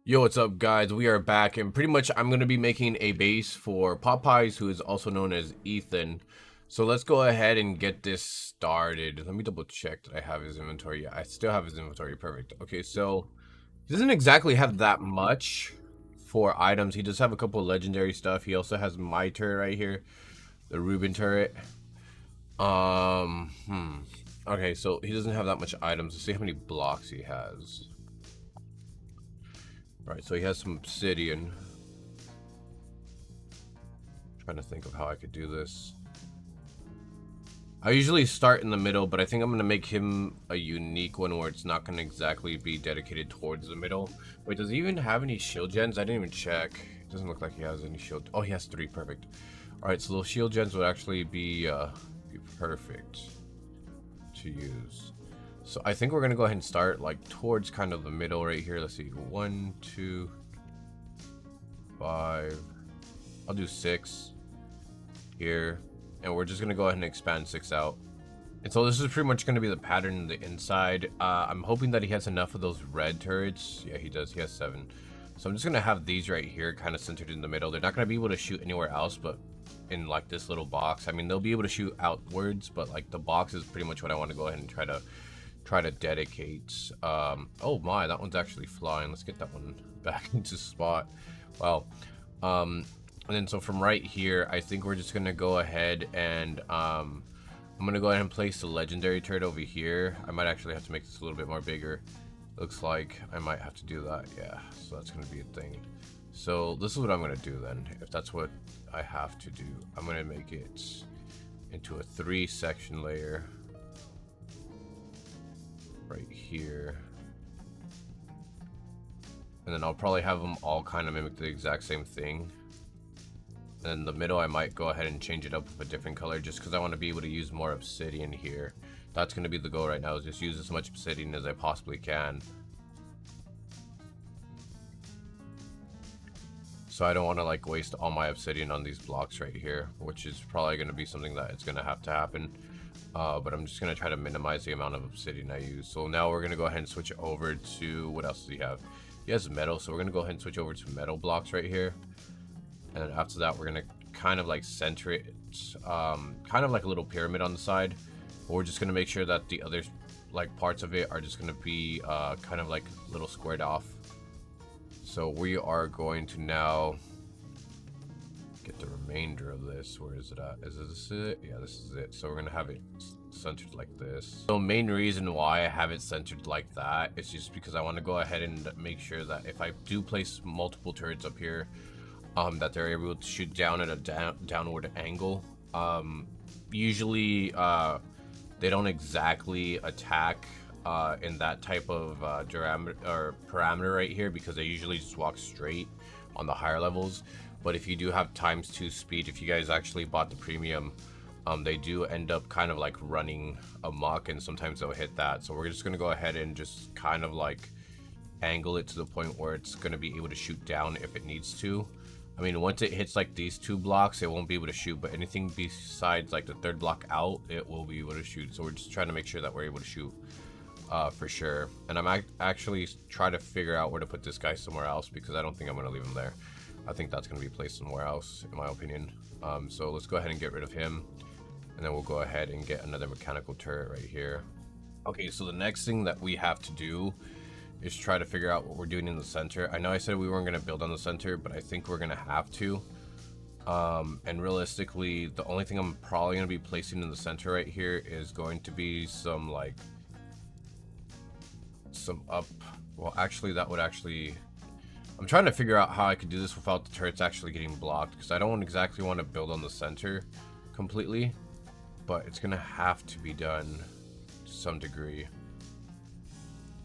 Yo, what's up, guys? We are back, and pretty much I'm going to be making a base for Popeyes, who is also known as Ethan. So let's go ahead and get this started. Let me double check that I have his inventory. Yeah, I still have his inventory. Perfect. Okay, so he doesn't exactly have that much for items. He does have a couple of legendary stuff. He also has my turret right here, the Ruben turret. Um, hmm. Okay, so he doesn't have that much items. Let's see how many blocks he has. Right, so he has some obsidian. Trying to think of how I could do this. I usually start in the middle, but I think I'm going to make him a unique one where it's not going to exactly be dedicated towards the middle. Wait, does he even have any shield gens? I didn't even check. It doesn't look like he has any shield. Oh, he has 3. Perfect. Alright, so those shield gens would actually be perfect to use. So I think we're going to go ahead and start like towards kind of the middle right here. Let's see. 1, 2, 5. I'll do 6 here. And we're just going to go ahead and expand 6 out. And so this is pretty much going to be the pattern in the inside. I'm hoping that he has enough of those red turrets. Yeah, he does. He has 7. So I'm just going to have these right here kind of centered in the middle. They're not going to be able to shoot anywhere else but in like this little box. I mean, they'll be able to shoot outwards, but like the box is pretty much what I want to go ahead and try to dedicate. Oh my, that one's actually flying. Let's get that one back into spot. Wow. And then so from right here, I think we're just gonna go ahead and I'm gonna go ahead and place the legendary turret over here. I might actually have to make this a little bit more bigger. Looks like I might have to do that. Yeah, so that's gonna be a thing. So this is what I'm gonna do then. If that's what I have to do, I'm gonna make it into a 3-section layer right here, and then I'll probably have them all kind of mimic the exact same thing. And in the middle, I might go ahead and change it up with a different color just because I want to be able to use more obsidian here. That's going to be the goal right now, is just use as much obsidian as I possibly can. So I don't want to like waste all my obsidian on these blocks right here, which is probably going to be something that it's going to have to happen. But I'm just going to try to minimize the amount of obsidian I use. So now we're going to go ahead and switch over to, what else does he have? He has metal, so we're going to go ahead and switch over to metal blocks right here. And then after that, we're going to kind of like center it, kind of like a little pyramid on the side. But we're just going to make sure that the other like parts of it are just going to be kind of like little squared off. So we are going to now get the remainder of this. Where is it at? Is this it? Yeah, this is it. So we're gonna have it centered like this. So main reason why I have it centered like that is just because I want to go ahead and make sure that if I do place multiple turrets up here, that they're able to shoot down at a downward angle. Usually they don't exactly attack in that type of parameter right here, because they usually just walk straight on the higher levels. But if you do have ×2 speed, if you guys actually bought the premium, they do end up kind of like running amok, and sometimes they'll hit that. So we're just going to go ahead and just kind of like angle it to the point where it's going to be able to shoot down if it needs to. I mean, once it hits like these 2 blocks, it won't be able to shoot, but anything besides like the 3rd block out, it will be able to shoot. So we're just trying to make sure that we're able to shoot for sure. And I'm actually trying to figure out where to put this guy somewhere else, because I don't think I'm going to leave him there. I think that's going to be placed somewhere else, in my opinion. So let's go ahead and get rid of him, and then we'll go ahead and get another mechanical turret right here. Okay, so the next thing that we have to do is try to figure out what we're doing in the center. I know I said we weren't going to build on the center, but I think we're going to have to. And realistically, the only thing I'm probably going to be placing in the center right here is going to be some like some up. Well, actually, that would actually. I'm trying to figure out how I could do this without the turrets actually getting blocked, because I don't exactly want to build on the center completely, but it's gonna have to be done to some degree.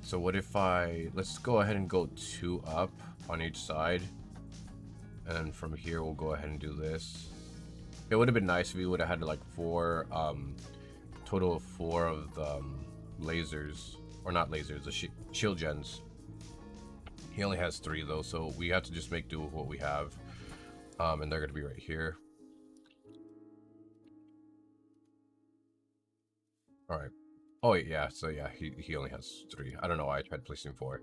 So what if let's go ahead and go 2 up on each side, and from here we'll go ahead and do this. It would have been nice if we would have had like 4 total of 4 of the lasers, or not lasers, the shield gens. He only has 3 though, so we have to just make do with what we have. And they're going to be right here. Alright. Oh yeah, so yeah, he only has 3. I don't know why I tried placing 4.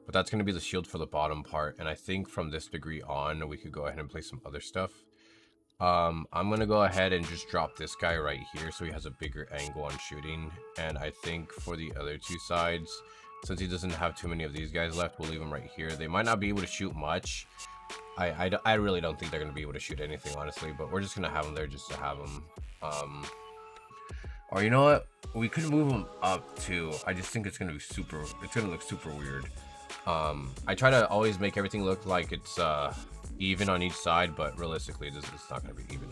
But that's going to be the shield for the bottom part. And I think from this degree on, we could go ahead and place some other stuff. I'm going to go ahead and just drop this guy right here so he has a bigger angle on shooting. And I think for the other 2 sides, since he doesn't have too many of these guys left, we'll leave him right here. They might not be able to shoot much. I really don't think they're going to be able to shoot anything, honestly. But we're just going to have them there just to have them. Or you know what? We could move them up too. I just think it's going to be super... It's going to look super weird. I try to always make everything look like it's even on each side, but realistically it's not going to be even.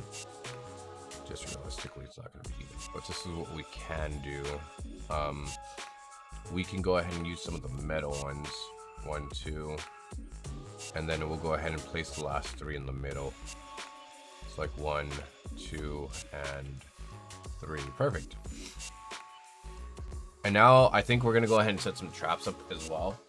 Just realistically it's not going to be even, but this is what we can do. We can go ahead and use some of the metal ones, 1, 2, and then we'll go ahead and place the last 3 in the middle. It's like 1, 2, and 3. Perfect. And now I think we're going to go ahead and set some traps up as well.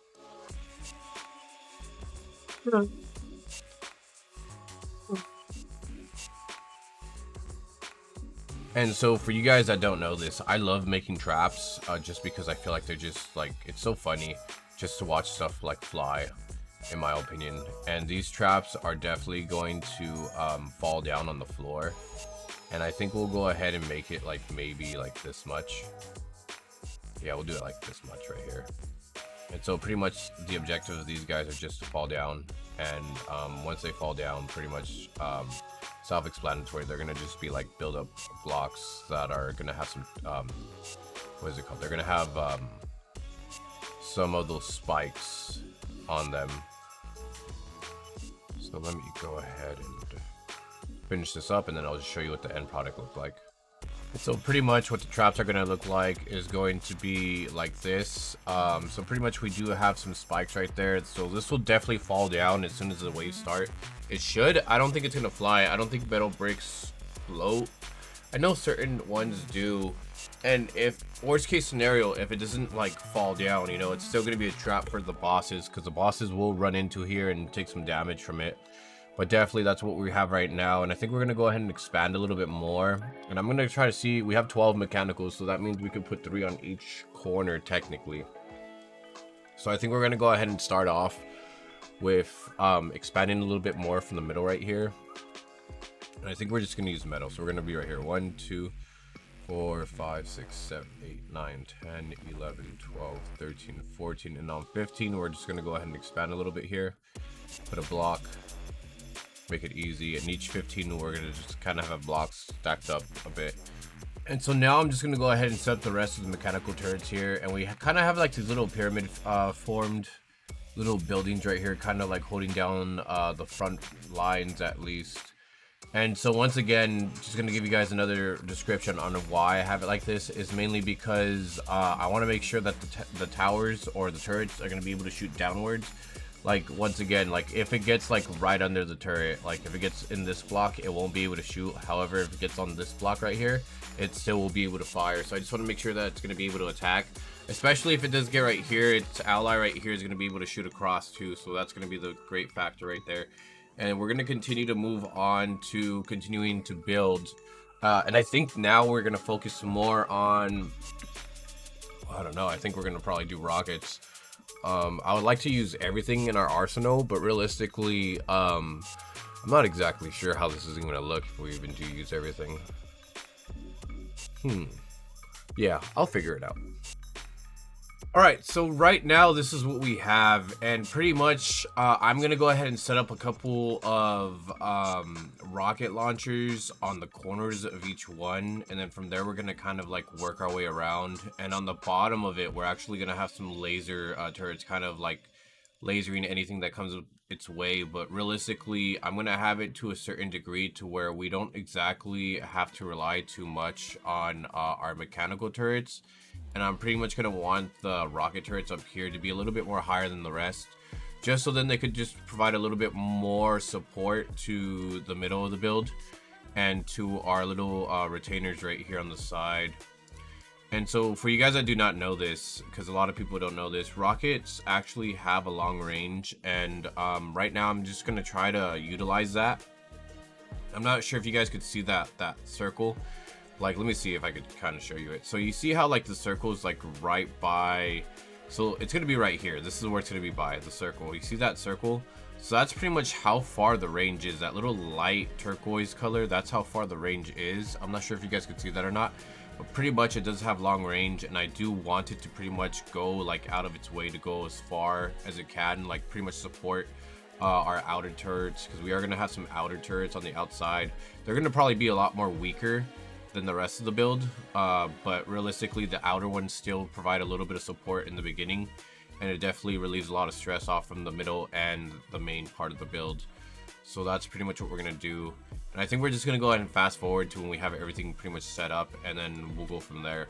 And so for you guys that don't know this, I love making traps just because I feel like they're just like, it's so funny just to watch stuff like fly, in my opinion. And these traps are definitely going to fall down on the floor. And I think we'll go ahead and make it like maybe like this much. Yeah, we'll do it like this much right here. And so pretty much the objective of these guys are just to fall down. And once they fall down, pretty much self-explanatory. They're going to just be like build up blocks that are going to have some, what is it called? They're going to have some of those spikes on them. So let me go ahead and finish this up, and then I'll just show you what the end product looks like. So pretty much what the traps are going to look like is going to be like this. So pretty much we do have some spikes right there. So this will definitely fall down as soon as the waves start. It should. I don't think it's going to fly. I don't think metal bricks float. I know certain ones do. And if worst case scenario, if it doesn't like fall down, you know, it's still going to be a trap for the bosses, because the bosses will run into here and take some damage from it. But definitely that's what we have right now. And I think we're going to go ahead and expand a little bit more. And I'm going to try to see, we have 12 mechanicals, so that means we could put 3 on each corner technically. So I think we're going to go ahead and start off with expanding a little bit more from the middle right here. And I think we're just going to use metal. So we're going to be right here. 1, 2, 4, 5, 6, 7, 8, 9, 10, 11, 12, 13, 14, and on 15, we're just going to go ahead and expand a little bit here. Put a block. Make it easy, and each 15 we're gonna just kind of have blocks stacked up a bit. And so now I'm just gonna go ahead and set up the rest of the mechanical turrets here, and we kind of have like these little pyramid formed little buildings right here, kind of like holding down the front lines at least. And so once again, just gonna give you guys another description on why I have it like this is mainly because I want to make sure that the towers or the turrets are gonna be able to shoot downwards. Like, once again, like, if it gets, like, right under the turret, like, if it gets in this block, it won't be able to shoot. However, if it gets on this block right here, it still will be able to fire. So I just want to make sure that it's going to be able to attack. Especially if it does get right here, its ally right here is going to be able to shoot across, too. So that's going to be the great factor right there. And we're going to continue to move on to continuing to build. And I think now we're going to focus more on... I don't know. I think we're going to probably do rockets. I would like to use everything in our arsenal, but realistically, I'm not exactly sure how this is going to look if we even do use everything. Yeah, I'll figure it out. Alright, so right now this is what we have, and pretty much I'm going to go ahead and set up a couple of rocket launchers on the corners of each one, and then from there we're going to kind of like work our way around. And on the bottom of it, we're actually going to have some laser turrets, kind of like lasering anything that comes its way. But realistically, I'm going to have it to a certain degree to where we don't exactly have to rely too much on our mechanical turrets. And I'm pretty much going to want the rocket turrets up here to be a little bit more higher than the rest, just so then they could just provide a little bit more support to the middle of the build and to our little retainers right here on the side. And so for you guys that do not know this, because a lot of people don't know this, rockets actually have a long range, and right now I'm just going to try to utilize that. I'm not sure if you guys could see that circle. like, let me see if I could kind of show you it. So you see how like the circle is like right by, so it's gonna be right here. This is where it's gonna be by the circle. You see that circle? So that's pretty much how far the range is. That little light turquoise color, that's how far the range is. I'm not sure if you guys can see that or not, but pretty much it does have long range, and I do want it to pretty much go like out of its way to go as far as it can, like pretty much support our outer turrets, because we are going to have some outer turrets on the outside. They're going to probably be a lot more weaker than the rest of the build, but realistically the outer ones still provide a little bit of support in the beginning, and it definitely relieves a lot of stress off from the middle and the main part of the build. So that's pretty much what we're going to do, and I think we're just going to go ahead and fast forward to when we have everything pretty much set up, and then we'll go from there.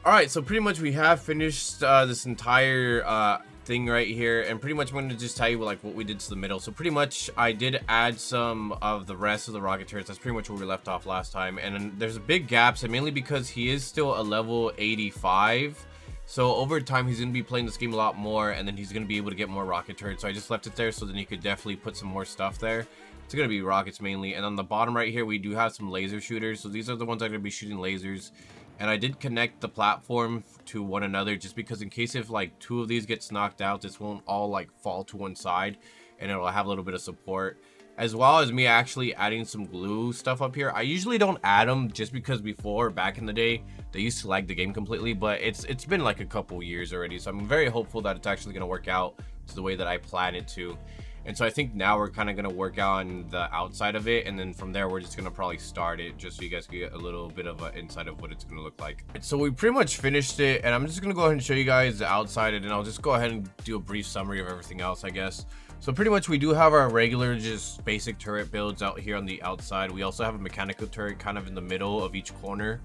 Alright, so pretty much we have finished this entire thing right here, and pretty much I'm going to just tell you like what we did to the middle. So pretty much I did add some of the rest of the rocket turrets. That's pretty much where we left off last time, and then there's a big gaps, and mainly because he is still a level 85. So over time he's going to be playing this game a lot more, and then he's going to be able to get more rocket turrets. So I just left it there so then he could definitely put some more stuff there. It's going to be rockets mainly, and on the bottom right here we do have some laser shooters. So these are the ones that are going to be shooting lasers. And I did connect the platform to one another just because in case if like two of these gets knocked out, this won't all like fall to one side, and it'll have a little bit of support. As well as me actually adding some glue stuff up here. I usually don't add them just because before, back in the day, they used to lag the game completely, but it's been like a couple years already. So I'm very hopeful that it's actually going to work out to the way that I plan it to. And so I think now we're kind of going to work on the outside of it, and then from there we're just going to probably start it just so you guys can get a little bit of an insight of what it's going to look like. So we pretty much finished it, and I'm just going to go ahead and show you guys the outside, and then I'll just go ahead and do a brief summary of everything else, I guess. So pretty much we do have our regular just basic turret builds out here on the outside. We also have a mechanical turret kind of in the middle of each corner,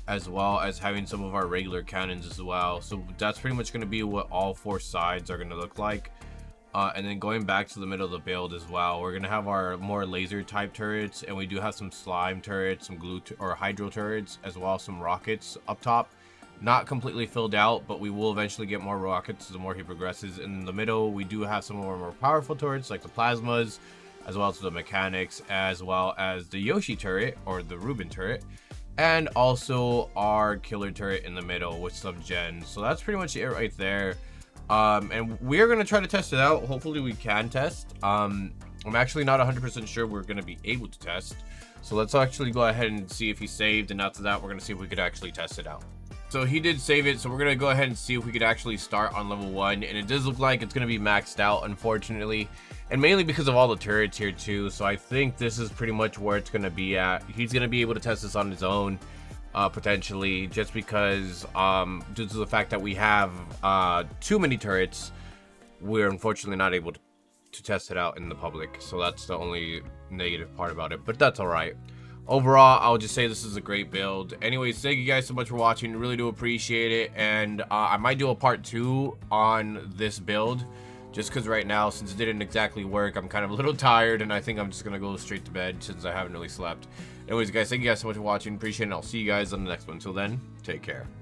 as well as having some of our regular cannons as well. So that's pretty much going to be what all four sides are going to look like. And then going back to the middle of the build as well, we're going to have our more laser type turrets, and we do have some slime turrets, some glue or hydro turrets, as well as some rockets up top. Not completely filled out, but we will eventually get more rockets the more he progresses. In the middle, we do have some of our more powerful turrets like the plasmas, as well as the mechanics, as well as the Yoshi turret or the Ruben turret, and also our killer turret in the middle with some gens. So that's pretty much it right there. And we're going to try to test it out. Hopefully we can test. I'm actually not 100% sure we're going to be able to test. So let's actually go ahead and see if he saved. And after that, we're going to see if we could actually test it out. So he did save it. So we're going to go ahead and see if we could actually start on level 1. And it does look like it's going to be maxed out, unfortunately. And mainly because of all the turrets here too. So I think this is pretty much where it's going to be at. He's going to be able to test this on his own. Potentially, just because due to the fact that we have too many turrets, we're unfortunately not able to test it out in the public. So that's the only negative part about it, but that's all right. Overall, I'll just say this is a great build. Anyways, thank you guys so much for watching. Really do appreciate it, and I might do a part 2 on this build, just because right now, since it didn't exactly work, I'm kind of a little tired, and I think I'm just gonna go straight to bed since I haven't really slept. Anyways, guys, thank you guys so much for watching. Appreciate it, and I'll see you guys on the next one. Until then, take care.